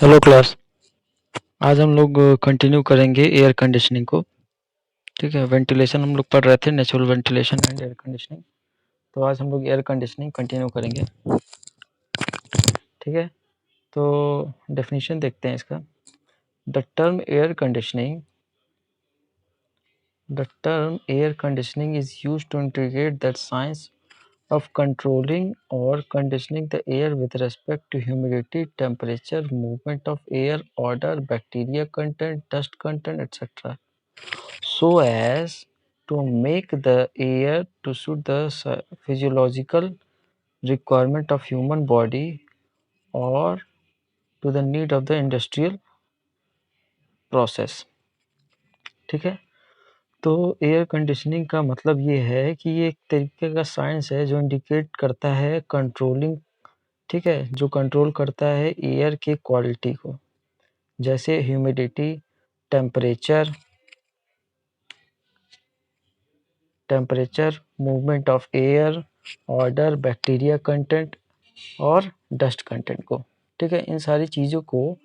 Hello class. आज हम लोग कंटिन्यू करेंगे एयर कंडीशनिंग को। ठीक है, वेंटिलेशन हम लोग पढ़ रहे थे, natural ventilation and air conditioning. तो आज हम लोग एयर कंडीशनिंग कंटिन्यू करेंगे। ठीक है, तो डेफिनेशन देखते हैं इसका। The term air conditioning is used to integrate that science of controlling or conditioning the air with respect to humidity, temperature, movement of air, odor, bacteria content, dust content, etc. so as to make the air to suit the physiological requirement of human body or to the need of the industrial process। ठीक है, तो air conditioning का मतलब ये है कि ये एक तरीके का साइंस है जो इंडिकेट करता है कंट्रोलिंग। ठीक है, जो कंट्रोल करता है एयर की क्वालिटी को, जैसे humidity, temperature, movement of air, order, bacteria content और डस्ट कंटेंट को। ठीक है, इन सारी चीज़ों को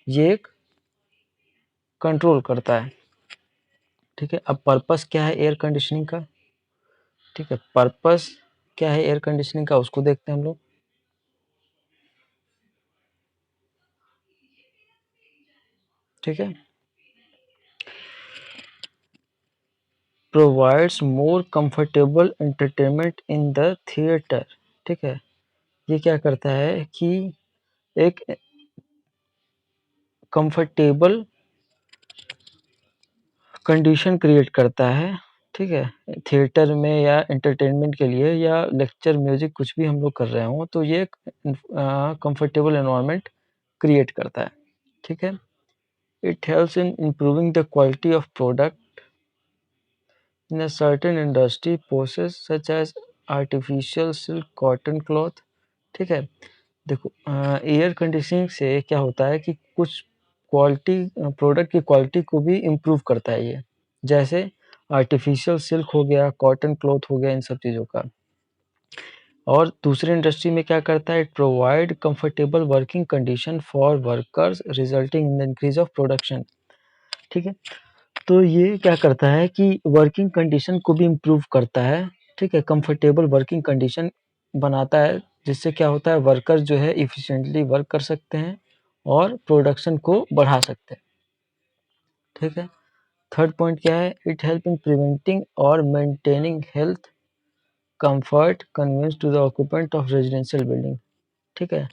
ये एक कंट्रोल करता है। ठीक है, अब पर्पस क्या है एयर कंडीशनिंग का। ठीक है, पर्पस क्या है एयर कंडीशनिंग का उसको देखते हैं हम लोग। ठीक है, provides more comfortable entertainment in the theatre. ठीक है, ये क्या करता है कि एक कंफर्टेबल कंडीशन क्रिएट करता है। ठीक है, थिएटर में या एंटरटेनमेंट के लिए या लेक्चर, म्यूजिक, कुछ भी हम लोग कर रहे हों तो ये एक कंफर्टेबल एनवायरनमेंट क्रिएट करता है। ठीक है, it helps in improving the quality of product in a certain industry process such as artificial silk, cotton cloth. ठीक है, देखो एयर कंडीशनिंग से क्या होता है कि कुछ क्वालिटी, प्रोडक्ट की क्वालिटी को भी इम्प्रूव करता है ये, जैसे आर्टिफिशियल सिल्क हो गया, कॉटन क्लॉथ हो गया, इन सब चीज़ों का। और दूसरी इंडस्ट्री में क्या करता है, it provide comfortable working condition for workers resulting in the increase of production. ठीक है, तो ये क्या करता है कि वर्किंग कंडीशन को भी इम्प्रूव करता है। ठीक है, कंफर्टेबल वर्किंग कंडीशन बनाता है, जिससे क्या होता है वर्कर जो है इफिशिएंटली वर्क कर सकते हैं और प्रोडक्शन को बढ़ा सकते हैं। ठीक है, थर्ड पॉइंट क्या है, इट हेल्प इन प्रिवेंटिंग और maintaining health, comfort, convenience to the occupant of residential building. ठीक है,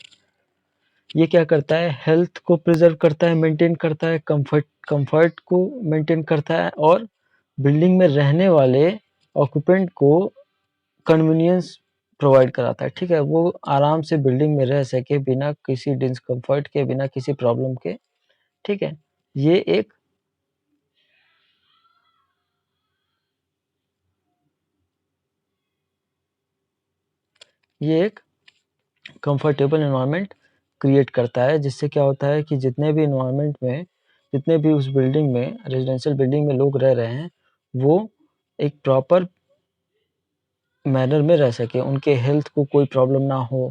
ये क्या करता है, हेल्थ को प्रिजर्व करता है, मेंटेन करता है, कंफर्ट को मेंटेन करता है और बिल्डिंग में रहने वाले ऑक्यूपेंट को कन्वीनियंस प्रोवाइड कराता है। ठीक है, वो आराम से बिल्डिंग में रह सके बिना किसी डिस्कम्फर्ट के, बिना किसी प्रॉब्लम के। ठीक है, ये एक कंफर्टेबल एनवायरनमेंट क्रिएट करता है, जिससे क्या होता है कि जितने भी एनवायरनमेंट में, जितने भी उस बिल्डिंग में, रेजिडेंशियल बिल्डिंग में लोग रह रहे हैं, वो एक प्रॉपर मैनर में रह सके, उनके हेल्थ को कोई प्रॉब्लम ना हो।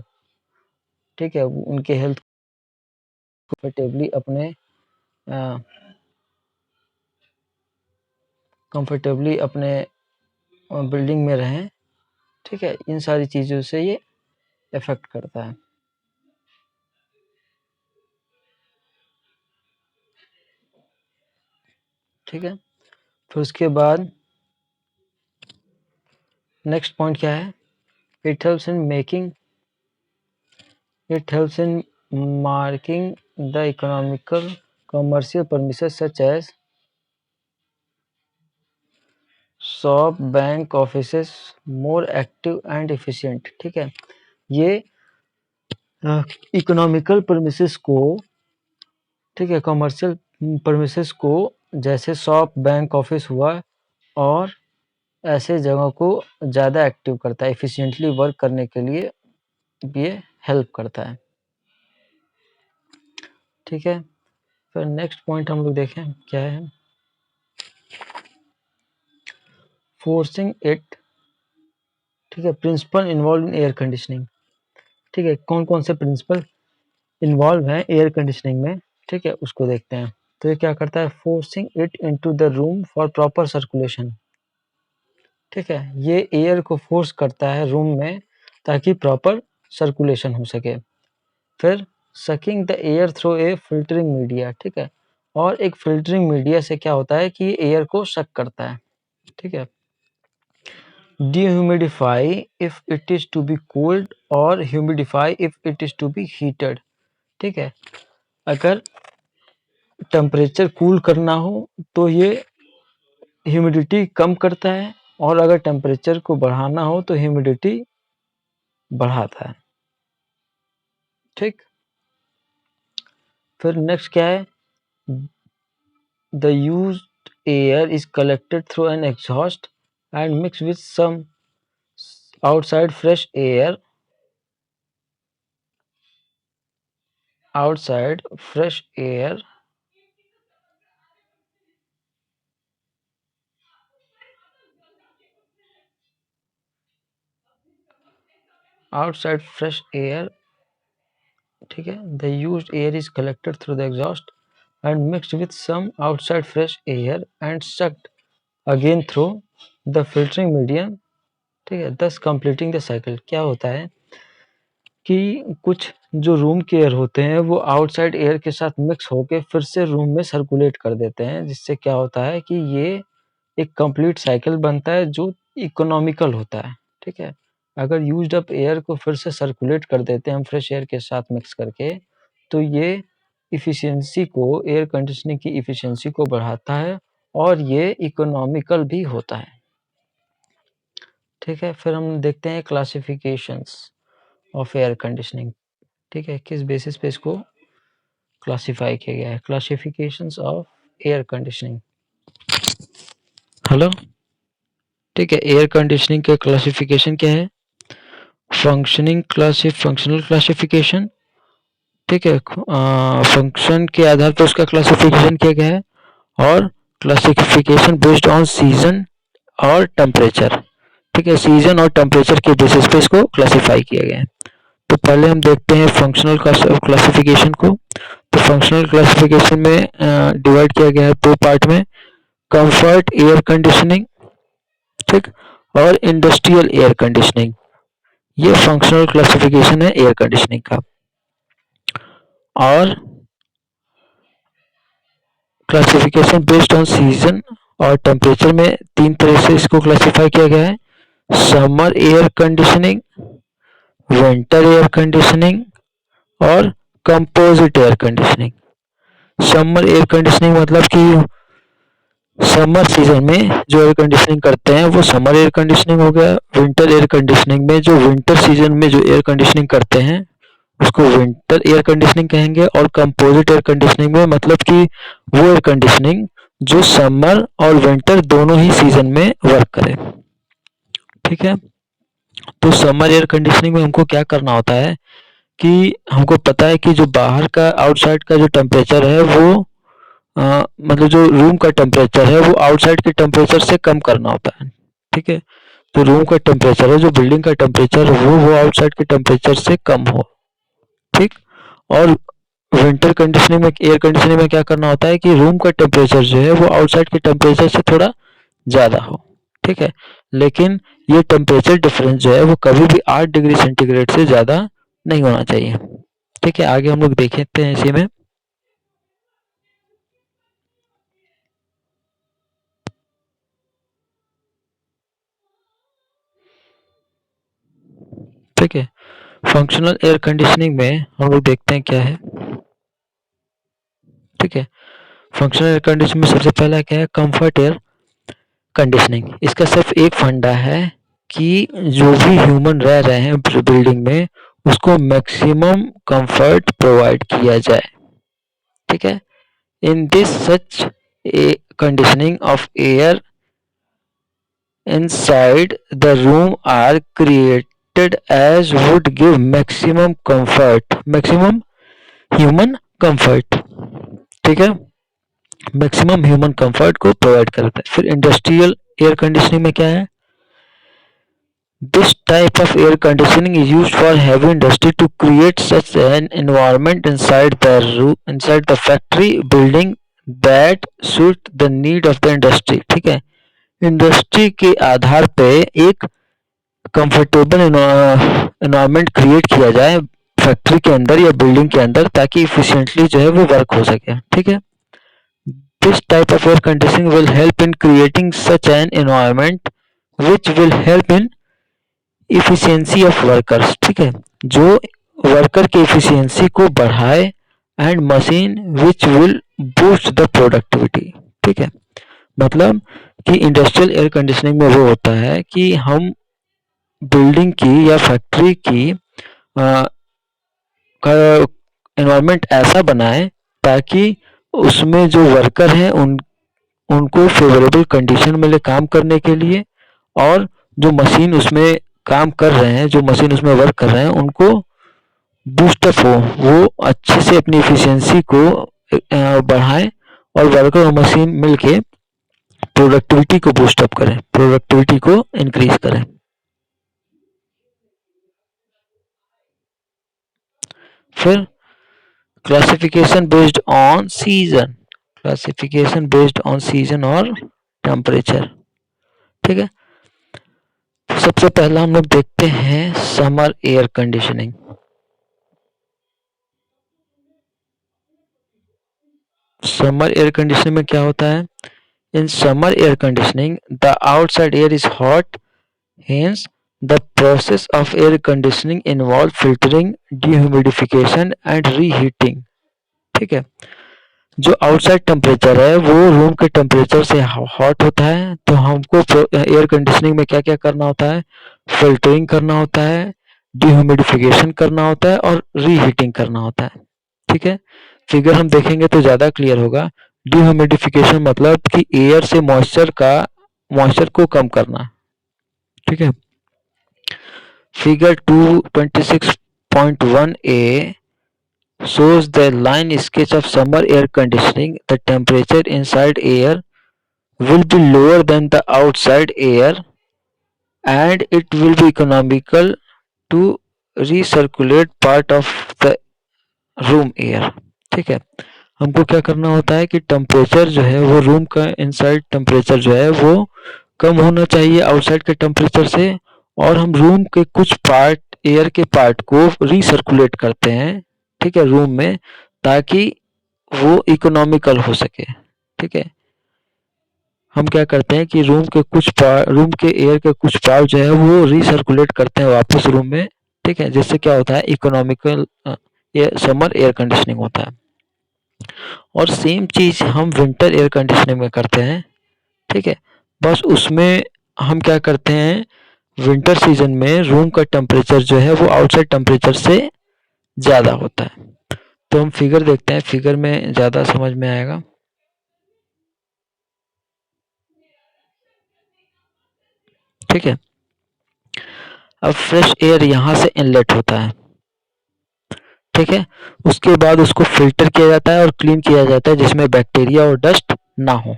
ठीक है, उनके हेल्थ कंफर्टेबली अपने बिल्डिंग में रहें। ठीक है, इन सारी चीज़ों से ये इफ़ेक्ट करता है। ठीक है, फिर उसके बाद नेक्स्ट पॉइंट क्या है, it helps in marking the economical commercial premises such as shop, bank, offices more active and efficient. ठीक है, ये इकोनॉमिकल परमिसेस को, ठीक है, कमर्शियल परमिसेस को, जैसे शॉप, बैंक, ऑफिस हुआ, और ऐसे जगहों को ज़्यादा एक्टिव करता है, एफिशिएंटली वर्क करने के लिए ये हेल्प करता है। ठीक है, फिर नेक्स्ट पॉइंट हम लोग देखें क्या है, फोर्सिंग इट। ठीक है, principle involve in air conditioning. ठीक है, कौन कौन से प्रिंसिपल इन्वॉल्व हैं एयर कंडीशनिंग में, ठीक है, उसको देखते हैं। तो ये क्या करता है, forcing it into the room for proper circulation, ठीक है, ये एयर को फोर्स करता है रूम में ताकि प्रॉपर सर्कुलेशन हो सके। फिर sucking the air through a filtering media, ठीक है, और एक फिल्टरिंग मीडिया से क्या होता है कि एयर को सक करता है, ठीक है। Dehumidify if it is to be cooled और humidify if it is to be heated, ठीक है। अगर टेम्परेचर कूल करना हो तो ये ह्यूमिडिटी कम करता है, और अगर टेम्परेचर को बढ़ाना हो तो ह्यूमिडिटी बढ़ाता है, ठीक। फिर नेक्स्ट क्या है, the used air is collected through an exhaust and mix with some outside fresh air outside fresh air outside fresh air, ठीक है, the used air is collected through the exhaust and mixed with some outside fresh air and sucked again through the filtering medium, ठीक है, thus completing the cycle। क्या होता है कि कुछ जो रूम के एयर होते हैं वो आउटसाइड एयर के साथ मिक्स होके फिर से रूम में सर्कुलेट कर देते हैं, जिससे क्या होता है कि ये एक कंप्लीट साइकिल बनता है जो इकोनॉमिकल होता है, ठीक है। अगर यूज्ड अप एयर को फिर से सर्कुलेट कर देते हैं हम फ्रेश एयर के साथ मिक्स करके, तो ये इफ़िशियंसी को, एयर कंडीशनिंग की इफ़िशियंसी को बढ़ाता है और ये इकोनॉमिकल भी होता है, ठीक है। फिर हम देखते हैं क्लासिफिकेशंस ऑफ एयर कंडीशनिंग, ठीक है, किस बेसिस पे इसको क्लासिफाई किया गया है। Classifications of air conditioning, hello, ठीक है, एयर कंडीशनिंग के क्लासिफिकेशन क्या है, फंक्शनल क्लासिफिकेशन, ठीक है, फंक्शन के आधार पर उसका क्लासिफिकेशन किया गया है, और क्लासिफिकेशन बेस्ड ऑन सीजन और टेम्परेचर, ठीक है, सीजन और टेम्परेचर के बेसिस पे इसको क्लासिफाई किया गया है। तो पहले हम देखते हैं फंक्शनल क्लासिफिकेशन को। तो फंक्शनल क्लासिफिकेशन में डिवाइड किया गया है दो पार्ट में, कंफर्ट एयर कंडीशनिंग, ठीक, और इंडस्ट्रियल एयर कंडीशनिंग। ये फंक्शनल क्लासिफिकेशन है एयर कंडीशनिंग का। और क्लासिफिकेशन बेस्ड ऑन सीजन और टेम्परेचर में तीन तरह से इसको क्लासिफाई किया गया है, summer air conditioning, winter air conditioning और composite air conditioning. Summer air conditioning मतलब कि समर सीजन में जो एयर कंडीशनिंग करते हैं वो समर एयर कंडीशनिंग हो गया। विंटर एयर कंडीशनिंग में जो विंटर सीजन में जो एयर कंडीशनिंग करते हैं उसको विंटर एयर कंडीशनिंग कहेंगे। और कंपोजिट एयर कंडीशनिंग में मतलब कि वो एयर कंडीशनिंग जो समर और विंटर दोनों ही सीजन में वर्क करे, ठीक है। तो समर एयर कंडीशनिंग में हमको क्या करना होता है कि हमको पता है कि जो बाहर का आउटसाइड का जो टेम्परेचर है वो मतलब जो रूम का टेम्परेचर है वो आउटसाइड के टेम्परेचर से कम करना होता है, ठीक है। जो रूम का टेम्परेचर है, जो बिल्डिंग का टेम्परेचर है वो आउटसाइड के टेम्परेचर से कम हो, ठीक। और विंटर कंडीशनिंग में, एयर कंडीशनिंग में क्या करना होता है कि रूम का टेम्परेचर जो है वो आउटसाइड के टेम्परेचर से थोड़ा ज़्यादा हो, ठीक है। लेकिन ये टेम्परेचर डिफरेंस जो है वो कभी भी 8 डिग्री सेंटीग्रेड से ज़्यादा नहीं होना चाहिए, ठीक है। आगे हम लोग देखते हैं इसी में, ठीक है। फंक्शनल एयर कंडीशनिंग में हम लोग देखते हैं क्या है, ठीक है। फंक्शनल एयर कंडीशनिंग में सबसे पहला क्या है, कंफर्ट एयर कंडीशनिंग। इसका सिर्फ एक फंडा है कि जो भी ह्यूमन रह रहे हैं बिल्डिंग में उसको मैक्सिमम कंफर्ट प्रोवाइड किया जाए, ठीक है। In this such A conditioning of air inside the room are created as would give maximum comfort, maximum human comfort, ठीक है, मैक्सिमम ह्यूमन कंफर्ट को प्रोवाइड करता है। फिर इंडस्ट्रियल एयर कंडीशनिंग में क्या है, This type of air conditioning is used for heavy industry to create such an environment inside the factory building that suit the need of the industry. ठीक है, industry के आधार पे एक कंफर्टेबल एनवायरनमेंट क्रिएट किया जाए फैक्ट्री के अंदर या बिल्डिंग के अंदर, ताकि इफिशिएंटली जो है वो वर्क हो सके। ठीक है, this type of air conditioning will help in creating such an environment which will help in efficiency of workers. ठीक है, जो वर्कर की इफिशियंसी को बढ़ाए and machine which will boost the productivity. ठीक है, मतलब कि इंडस्ट्रियल एयर कंडीशनिंग में वो होता है कि हम बिल्डिंग की या फैक्ट्री की एनवायरनमेंट ऐसा बनाए ताकि उसमें जो वर्कर हैं उनको फेवरेबल कंडीशन मिले काम करने के लिए, और जो मशीन उसमें काम कर रहे हैं, जो मशीन उसमें वर्क कर रहे हैं, उनको बूस्टअप हो, वो अच्छे से अपनी एफिशिएंसी को बढ़ाएं और वर्कर और मशीन मिलके प्रोडक्टिविटी को बूस्टअप करें, प्रोडक्टिविटी को इंक्रीज करें। फिर classification based on season, classification based on season और टेम्परेचर। ठीक है, सबसे पहला हम लोग देखते हैं summer air conditioning. Summer air conditioning में क्या होता है? In summer air conditioning the outside air is hot, hence the process of air conditioning involve filtering, dehumidification and reheating. ठीक है, जो आउटसाइड टेम्परेचर है वो रूम के टेम्परेचर से हॉट होता है, तो हमको एयर कंडीशनिंग में क्या क्या करना होता है? फिल्टरिंग करना होता है, डिह्यूमिडिफिकेशन करना होता है और रीहीटिंग करना होता है। ठीक है, फिगर हम देखेंगे तो ज़्यादा क्लियर होगा। डिह्यूमिडिफिकेशन मतलब कि एयर से मॉइस्चर को कम करना। ठीक है, figure 226.1a shows the line sketch of summer air conditioning. The temperature inside air will be lower than the outside air and it will be economical to recirculate part of the room air। ठीक है, हमको क्या करना होता है कि temperature जो है वो रूम का इनसाइड टेम्परेचर जो है वो कम होना चाहिए आउटसाइड के टेम्परेचर से, और हम रूम के कुछ पार्ट, एयर के पार्ट को रिसर्कुलेट करते हैं। ठीक है, रूम में, ताकि वो इकोनॉमिकल हो सके। ठीक है, हम क्या करते हैं कि रूम के एयर के कुछ पार्ट जो है वो रिसर्कुलेट करते हैं वापस रूम में। ठीक है, जिससे क्या होता है? इकोनॉमिकल समर एयर कंडीशनिंग होता है। और सेम चीज हम विंटर एयर कंडीशनिंग में करते हैं। ठीक है, बस उसमें हम क्या करते हैं? विंटर सीजन में रूम का टेम्परेचर जो है वो आउटसाइड टेम्परेचर से ज़्यादा होता है। तो हम फिगर देखते हैं, फिगर में ज़्यादा समझ में आएगा। ठीक है, अब फ्रेश एयर यहाँ से इनलेट होता है। ठीक है, उसके बाद उसको फिल्टर किया जाता है और क्लीन किया जाता है जिसमें बैक्टीरिया और डस्ट ना हो।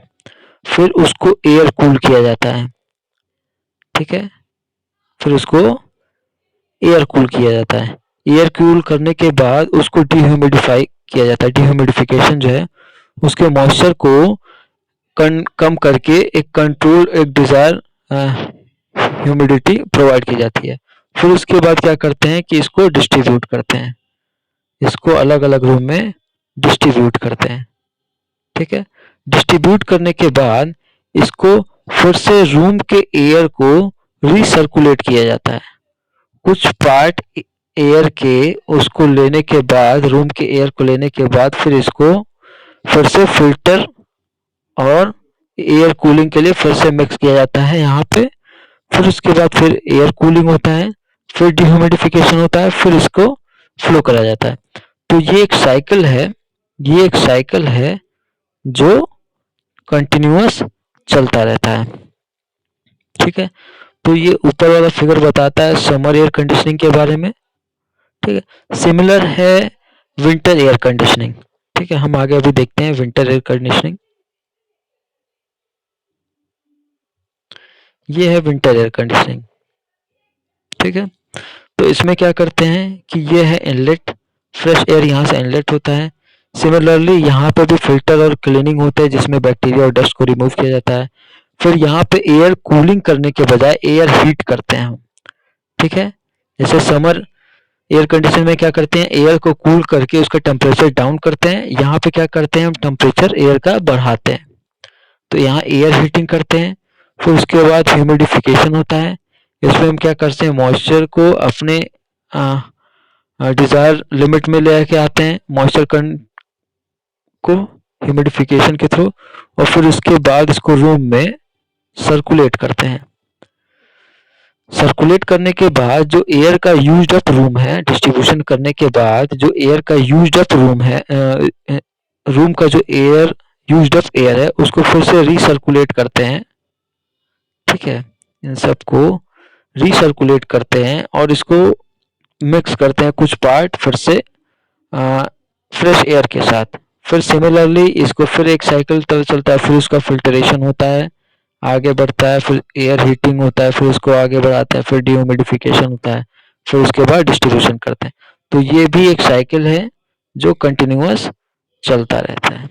फिर उसको एयर कूल किया जाता है। ठीक है, फिर उसको एयर कूल किया जाता है। एयर कूल करने के बाद उसको डिह्यूमिडिफाई किया जाता है। डिह्यूमिडिफिकेशन जो है उसके मॉइस्चर को कम करके एक डिजायर ह्यूमिडिटी प्रोवाइड की जाती है। फिर उसके बाद क्या करते हैं कि इसको डिस्ट्रीब्यूट करते हैं, इसको अलग अलग रूम में डिस्ट्रीब्यूट करते हैं। ठीक है, डिस्ट्रीब्यूट करने के बाद इसको फिर से रूम के एयर को रिसर्कुलेट किया जाता है। कुछ पार्ट एयर के उसको लेने के बाद, रूम के एयर को लेने के बाद फिर इसको फिर से फिल्टर और एयर कूलिंग के लिए फिर से मिक्स किया जाता है यहाँ पे। फिर उसके बाद फिर एयर कूलिंग होता है, फिर डिह्यूमिडिफिकेशन होता है, फिर इसको फ्लो करा जाता है। तो ये एक साइकिल है, ये एक साइकिल है जो कंटिन्यूअस चलता रहता है। ठीक है, तो ये ऊपर वाला फिगर बताता है समर एयर कंडीशनिंग के बारे में। ठीक है, सिमिलर है विंटर एयर कंडीशनिंग। ठीक है, हम आगे अभी देखते हैं विंटर एयर कंडीशनिंग। ये है विंटर एयर कंडीशनिंग। ठीक है। तो इसमें क्या करते हैं कि ये है इनलेट, फ्रेश एयर यहाँ से इनलेट होता है। सिमिलरली यहाँ पे भी फिल्टर और क्लीनिंग होते हैं जिसमें बैक्टीरिया और डस्ट को रिमूव किया जाता है। फिर यहाँ पे एयर कूलिंग करने के बजाय एयर हीट करते हैं हम, ठीक है। जैसे समर एयर कंडीशन में क्या करते हैं, एयर को कूल करके उसका टेम्परेचर डाउन करते हैं। यहाँ पे क्या करते हैं, हम टेम्परेचर एयर का बढ़ाते हैं। तो यहाँ एयर हीटिंग करते हैं। फिर उसके बाद ह्यूमिडिफिकेशन होता है। इसमें हम क्या करते हैं, मॉइस्चर को अपने डिजायर लिमिट में लेके आते हैं, मॉइस्चर को ह्यूमिडिफिकेशन के थ्रू, और फिर उसके बाद इसको रूम में सर्कुलेट करते हैं। सर्कुलेट करने के बाद जो एयर का यूज्ड अप रूम है, डिस्ट्रीब्यूशन करने के बाद जो एयर का यूज्ड अप रूम है, रूम का जो एयर यूज्ड अप एयर है उसको फिर से रीसर्कुलेट करते हैं, ठीक है। इन सबको रीसर्कुलेट करते हैं और इसको मिक्स करते हैं कुछ पार्ट फिर से फ्रेश एयर के साथ। फिर सिमिलरली इसको फिर एक साइकिल चलता है, फिर उसका फिल्टरेशन होता है, आगे बढ़ता है, फिर एयर हीटिंग होता है, फिर उसको आगे बढ़ाते हैं, फिर डिह्यूमिडिफिकेशन होता है, फिर उसके बाद डिस्ट्रीब्यूशन करते हैं। तो ये भी एक साइकिल है जो कंटिन्यूअस चलता रहता है,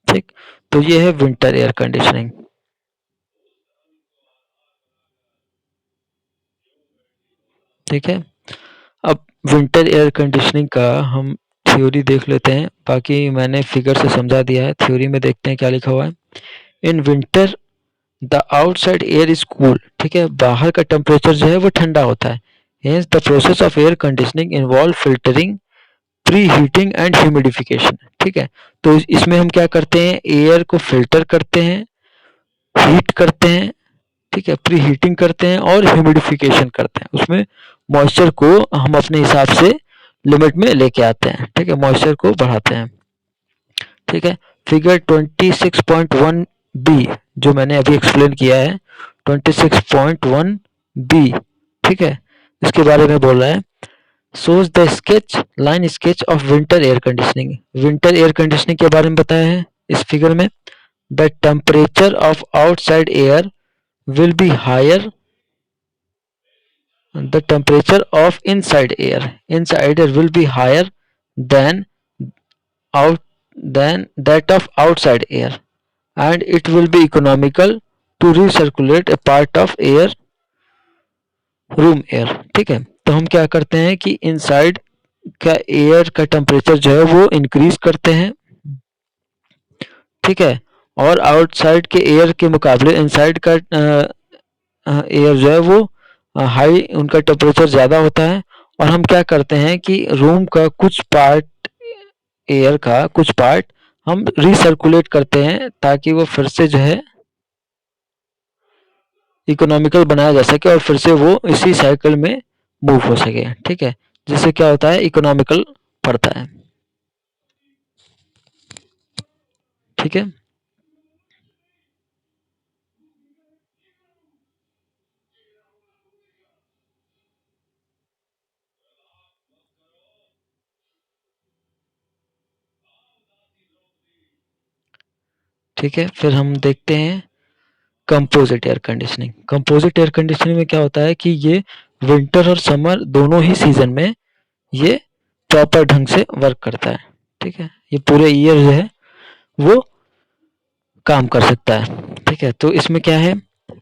ठीक। तो ये है विंटर एयर कंडीशनिंग। ठीक है। अब विंटर एयर कंडीशनिंग का हम थ्योरी देख लेते हैं, बाकी मैंने फिगर से समझा दिया है। थ्योरी में देखते हैं क्या लिखा हुआ है। In winter the outside air is cool, ठीक है, बाहर का टेम्परेचर जो है वो ठंडा होता है। Hence the process of air conditioning involve filtering, pre heating and humidification, ठीक है। तो इसमें हम क्या करते हैं, एयर को फिल्टर करते हैं, हीट करते हैं, ठीक है, प्री हीटिंग करते हैं और ह्यूमिडिफिकेशन करते हैं। उसमें मॉइस्चर को हम अपने हिसाब से लिमिट में लेके आते हैं, ठीक है, मॉइस्चर को बढ़ाते हैं, ठीक है। फिगर 26.1 बी जो मैंने अभी एक्सप्लेन किया है, 26.1 बी, ठीक है, इसके बारे में बोल रहा है। shows the sketch line sketch of winter air conditioning, winter air conditioning के बारे में बताया है इस फिगर में। the temperature of outside air will be higher, the temperature of inside air will be higher than out than that of outside air, and it will be economical to recirculate a part of air, room air, ठीक है। तो हम क्या करते हैं कि inside का air का टेम्परेचर जो है वो इंक्रीज करते हैं, ठीक है, और आउटसाइड के एयर के मुकाबले इनसाइड का एयर जो है वो हाई, उनका टेम्परेचर ज़्यादा होता है। और हम क्या करते हैं कि रूम का कुछ पार्ट, एयर का कुछ पार्ट हम रिसर्कुलेट करते हैं ताकि वो फिर से जो है इकोनॉमिकल बनाया जा सके और फिर से वो इसी साइकिल में मूव हो सके, ठीक है, जिससे क्या होता है, इकोनॉमिकल पड़ता है, ठीक है। ठीक है, फिर हम देखते हैं composite air conditioning. Composite air conditioning में क्या होता है कि ये विंटर और समर दोनों ही सीजन में ये प्रॉपर ढंग से वर्क करता है, ठीक है, ये पूरे ईयर जो है वो काम कर सकता है, ठीक है। तो इसमें क्या है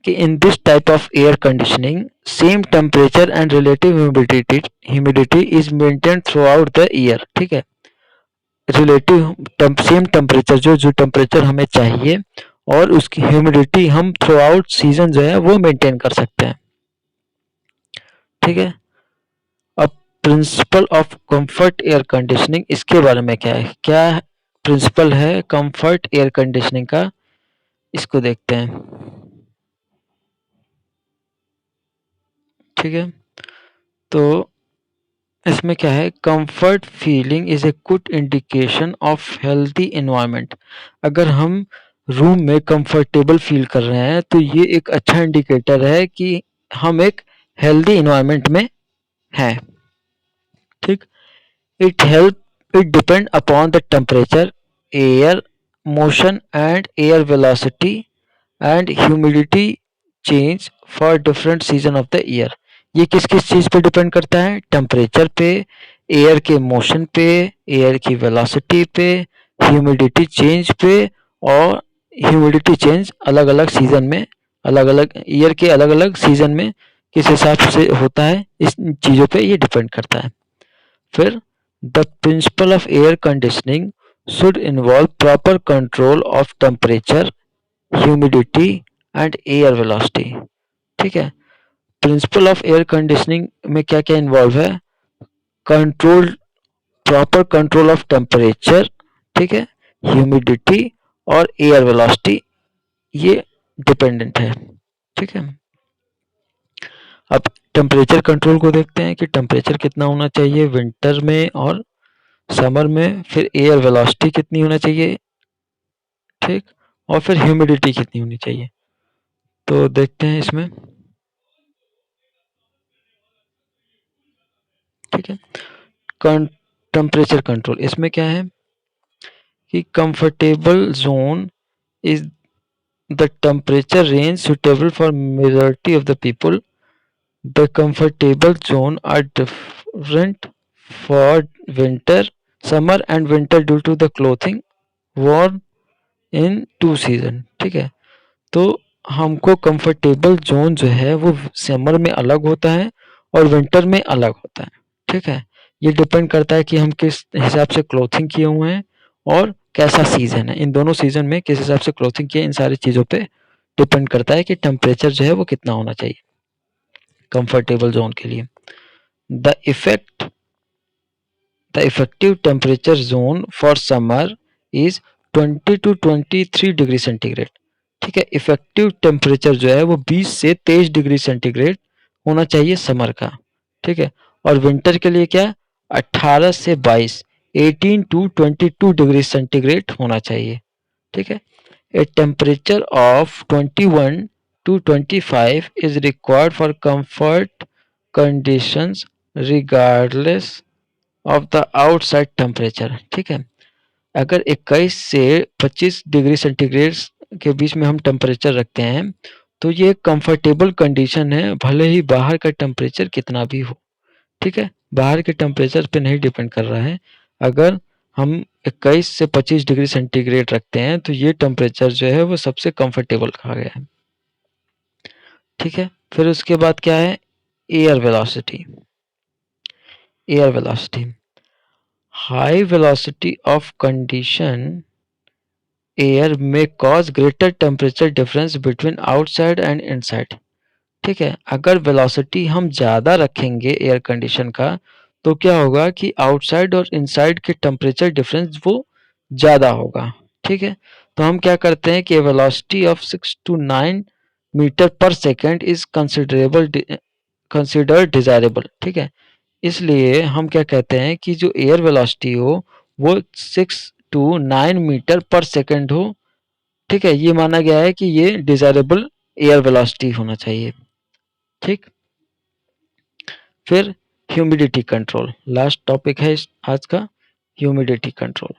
कि in this type of air conditioning same temperature and relative humidity is maintain through out the year, ठीक है। रिलेटिव सेम टेम्परेचर जो टेम्परेचर हमें चाहिए और उसकी ह्यूमिडिटी हम थ्रू आउट सीजन जो है वो मेंटेन कर सकते हैं, ठीक है। अब principle of comfort air conditioning, इसके बारे में क्या है, क्या प्रिंसिपल है कंफर्ट एयर कंडीशनिंग का, इसको देखते हैं, ठीक है। तो इसमें क्या है, comfort feeling is a good indication of healthy environment. अगर हम रूम में कंफर्टेबल फील कर रहे हैं तो ये एक अच्छा इंडिकेटर है कि हम एक हेल्दी एनवायरनमेंट में हैं, ठीक। It depend upon the temperature, air motion and air velocity and humidity change for different season of the year. ये किस किस चीज पे डिपेंड करता है? टेम्परेचर पे, एयर के मोशन पे, एयर की वेलोसिटी पे, ह्यूमिडिटी चेंज पे, और ह्यूमिडिटी चेंज अलग अलग सीजन में, अलग अलग ईयर के अलग अलग सीजन में किस हिसाब से होता है, इस चीजों पे ये डिपेंड करता है। फिर the principle of air conditioning should involve proper control of temperature, humidity and air velocity. ठीक है, प्रिंसिपल ऑफ एयर कंडीशनिंग में क्या क्या इन्वॉल्व है? Control, proper control of temperature, ठीक है, ह्यूमिडिटी और एयर वेलोसिटी, ये डिपेंडेंट है। ठीक है, अब टेम्परेचर कंट्रोल को देखते हैं कि टेम्परेचर कितना होना चाहिए विंटर में और समर में, फिर एयर वेलोसिटी कितनी होना चाहिए, ठीक, और फिर ह्यूमिडिटी कितनी होनी चाहिए। तो देखते हैं इसमें। ठीक है, टेम्परेचर कंट्रोल, इसमें क्या है कि comfortable zone is the temperature range suitable for majority of the people. The comfortable zone are different for winter, summer and winter due to the clothing worn in two season। ठीक है, तो हमको comfortable zone जो है वो summer में अलग होता है और विंटर में अलग होता है। ठीक है, ये डिपेंड करता है कि हम किस हिसाब से क्लोथिंग किए हुए हैं और कैसा सीजन है, इन दोनों सीजन में किस हिसाब से क्लोथिंग किए, इन सारी चीज़ों पे डिपेंड करता है कि टेम्परेचर जो है वो कितना होना चाहिए कंफर्टेबल जोन के लिए। The effective temperature zone for summer is 20 to 23 degree centigrade. ठीक है, इफेक्टिव टेम्परेचर जो है वो 20 से 23 डिग्री सेंटीग्रेड होना चाहिए समर का। ठीक है, और विंटर के लिए क्या, 18 से 22, 18 to 22 डिग्री सेंटीग्रेड होना चाहिए। ठीक है, a temperature of 21 to 25 is required for comfort conditions regardless of the outside temperature। ठीक है, अगर 21 से 25 डिग्री सेंटीग्रेड के बीच में हम टेम्परेचर रखते हैं तो ये कंफर्टेबल कंडीशन है, भले ही बाहर का टेम्परेचर कितना भी हो। ठीक है, बाहर के टेम्परेचर पे नहीं डिपेंड कर रहा है। अगर हम 21 से 25 डिग्री सेंटीग्रेड रखते हैं तो ये टेम्परेचर जो है वो सबसे कंफर्टेबल कहा गया है। ठीक है, फिर उसके बाद क्या है, air velocity. Air velocity, high velocity of condition air में cause greater temperature difference between outside and inside. ठीक है, अगर वेलोसिटी हम ज़्यादा रखेंगे एयर कंडीशन का तो क्या होगा कि आउटसाइड और इनसाइड के टेम्परेचर डिफरेंस वो ज़्यादा होगा। ठीक है, तो हम क्या करते हैं कि वेलोसिटी ऑफ 6 to 9 मीटर पर सेकेंड इज कंसिडर्ड डिजायरेबल। ठीक है, इसलिए हम क्या कहते हैं कि जो एयर वेलोसिटी हो वो 6 to 9 मीटर पर सेकेंड हो। ठीक है, ये माना गया है कि ये डिजायरेबल एयर वेलोसिटी होना चाहिए। ठीक, फिर ह्यूमिडिटी कंट्रोल, लास्ट टॉपिक है आज का, ह्यूमिडिटी कंट्रोल।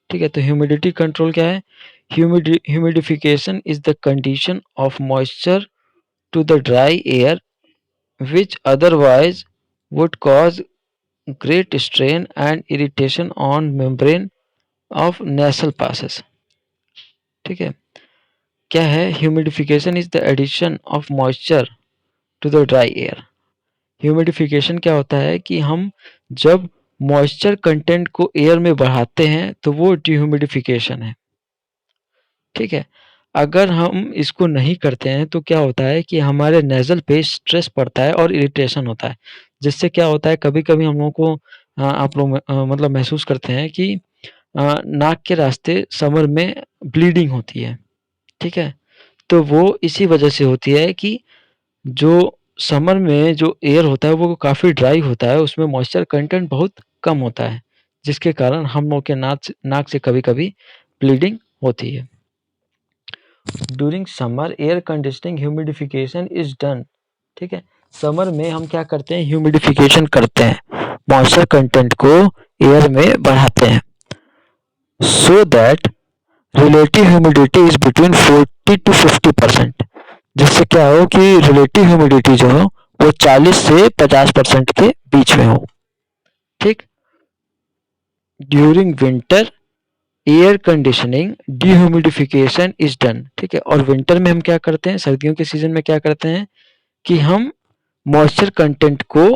ठीक है, तो ह्यूमिडिटी कंट्रोल क्या है? Humidification is the condition of moisture to the dry air which otherwise would cause great strain and irritation on membrane of nasal passes। ठीक है, क्या है? Humidification is the addition of moisture to the dry air. Humidification क्या होता है कि हम जब मॉइस्चर कंटेंट को एयर में बढ़ाते हैं तो वो डिह्यूमिडिफिकेशन है। ठीक है, अगर हम इसको नहीं करते हैं तो क्या होता है कि हमारे नेज़ल पे स्ट्रेस पड़ता है और इरिटेशन होता है, जिससे क्या होता है कभी-कभी हम लोगों को आप लोग मतलब महसूस करते हैं कि नाक के रास्ते समर में ब्लीडिंग होती है। ठीक है, तो वो इसी वजह से होती है कि जो समर में जो एयर होता है वो काफ़ी ड्राई होता है, उसमें मॉइस्चर कंटेंट बहुत कम होता है, जिसके कारण हम लोग के नाक से कभी-कभी ब्लीडिंग होती है। During summer air conditioning humidification is done. ठीक है, समर में हम क्या करते हैं? ह्यूमिडिफिकेशन करते हैं, मॉइस्चर कंटेंट को एयर में बढ़ाते हैं, so that relative humidity is between 40 to 50%। जिससे क्या हो कि रिलेटिव ह्यूमिडिटी जो हो वो 40 से 50% के बीच में हो। ठीक। During winter air conditioning dehumidification is done. ठीक है, और विंटर में हम क्या करते हैं, सर्दियों के सीजन में क्या करते हैं कि हम मॉइस्चर कंटेंट को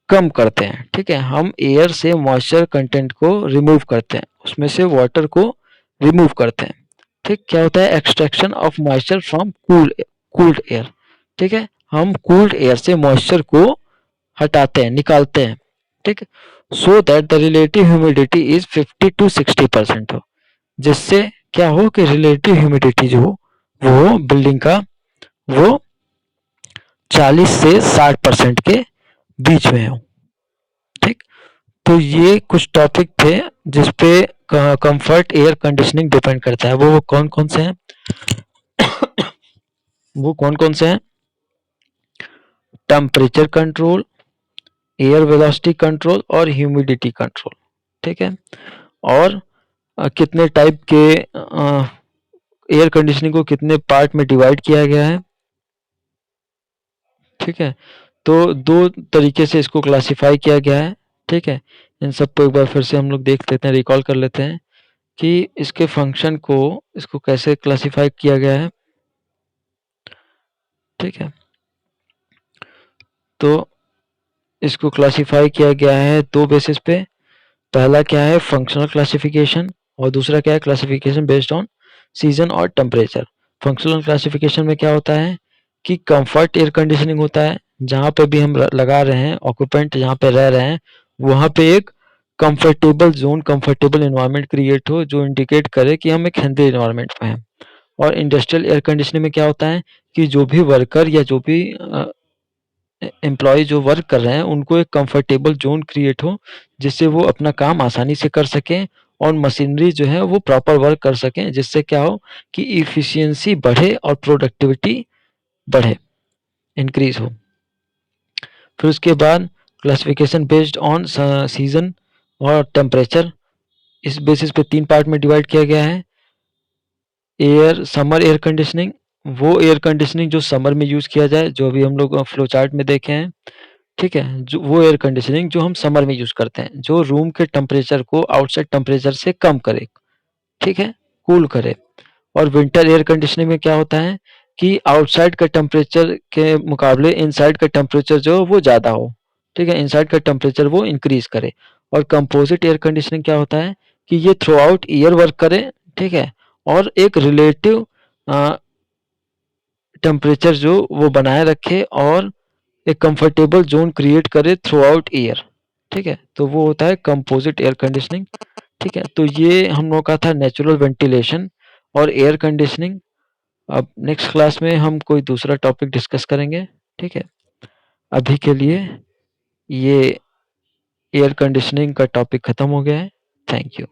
कम करते हैं। ठीक है, हम एयर से मॉइस्चर कंटेंट को रिमूव करते हैं, उसमें से वाटर को रिमूव करते हैं। ठीक, क्या होता है, extraction of moisture from cooled air. ठीक है, हम कूल्ड एयर से मॉइस्चर को हटाते हैं, निकालते हैं। ठीक, so that the relative humidity is 50 to 60% हो, जिससे क्या हो कि रिलेटिव ह्यूमिडिटी जो हो वो बिल्डिंग का वो 40 से 60% के बीच में हो। ठीक, तो ये कुछ टॉपिक थे जिसपे कंफर्ट एयर कंडीशनिंग डिपेंड करता है। वो कौन कौन से हैं वो कौन कौन से हैं, temperature control, air velocity control और ह्यूमिडिटी कंट्रोल। ठीक है, और कितने टाइप के एयर कंडीशनिंग को कितने पार्ट में डिवाइड किया गया है। ठीक है, तो दो तरीके से इसको क्लासिफाई किया गया है। ठीक है, इन सबको एक बार फिर से हम लोग देख लेते हैं, रिकॉल कर लेते हैं कि इसके फंक्शन को इसको कैसे क्लासिफाई किया गया है। ठीक है, तो इसको क्लासिफाई किया गया है दो बेसिस पे। पहला क्या है, फंक्शनल क्लासिफिकेशन, और दूसरा क्या है, क्लासिफिकेशन बेस्ड ऑन सीजन और टेम्परेचर। फंक्शनल क्लासिफिकेशन में क्या होता है कि कंफर्ट एयर कंडीशनिंग होता है, जहाँ पे भी हम लगा रहे हैं, ऑक्यूपेंट जहाँ पे रह रहे हैं वहाँ पे एक comfortable zone, comfortable environment create हो जो इंडिकेट करे कि हम एक हेल्दी एनवायरनमेंट में हैं। और इंडस्ट्रियल एयर कंडीशनिंग में क्या होता है कि जो भी वर्कर या जो भी एम्प्लॉय जो वर्क कर रहे हैं उनको एक कंफर्टेबल जोन क्रिएट हो, जिससे वो अपना काम आसानी से कर सकें और मशीनरी जो है वो प्रॉपर वर्क कर सकें, जिससे क्या हो कि इफिशियंसी बढ़े और प्रोडक्टिविटी बढ़े, इंक्रीज हो। फिर उसके बाद क्लासिफिकेशन बेस्ड ऑन सीजन और टेम्परेचर, इस बेसिस पे 3 पार्ट में डिवाइड किया गया है। समर एयर कंडीशनिंग, वो एयर कंडीशनिंग जो समर में यूज़ किया जाए, जो अभी हम लोग फ्लो चार्ट में देखे हैं। ठीक है, जो वो एयर कंडीशनिंग जो हम समर में यूज़ करते हैं, जो रूम के टेम्परेचर को आउटसाइड टेम्परेचर से कम करे, ठीक है, कूल करे। और विंटर एयर कंडीशनिंग में क्या होता है कि आउटसाइड का टेम्परेचर के मुकाबले इनसाइड का टेम्परेचर जो है वो ज़्यादा हो। ठीक है, इनसाइड का टेम्परेचर वो इंक्रीज करे। और कंपोजिट एयर कंडीशनिंग क्या होता है कि ये थ्रू आउट ईयर वर्क करे। ठीक है, और एक रिलेटिव टेम्परेचर जो वो बनाए रखे और एक कंफर्टेबल जोन क्रिएट करे थ्रू आउट ईयर। ठीक है, तो वो होता है कंपोजिट एयर कंडीशनिंग। ठीक है, तो ये हम लोग का था नेचुरल वेंटिलेशन और एयर कंडीशनिंग। अब नेक्स्ट क्लास में हम कोई दूसरा टॉपिक डिस्कस करेंगे। ठीक है, अभी के लिए ये एयर कंडीशनिंग का टॉपिक खत्म हो गया है। Thank you.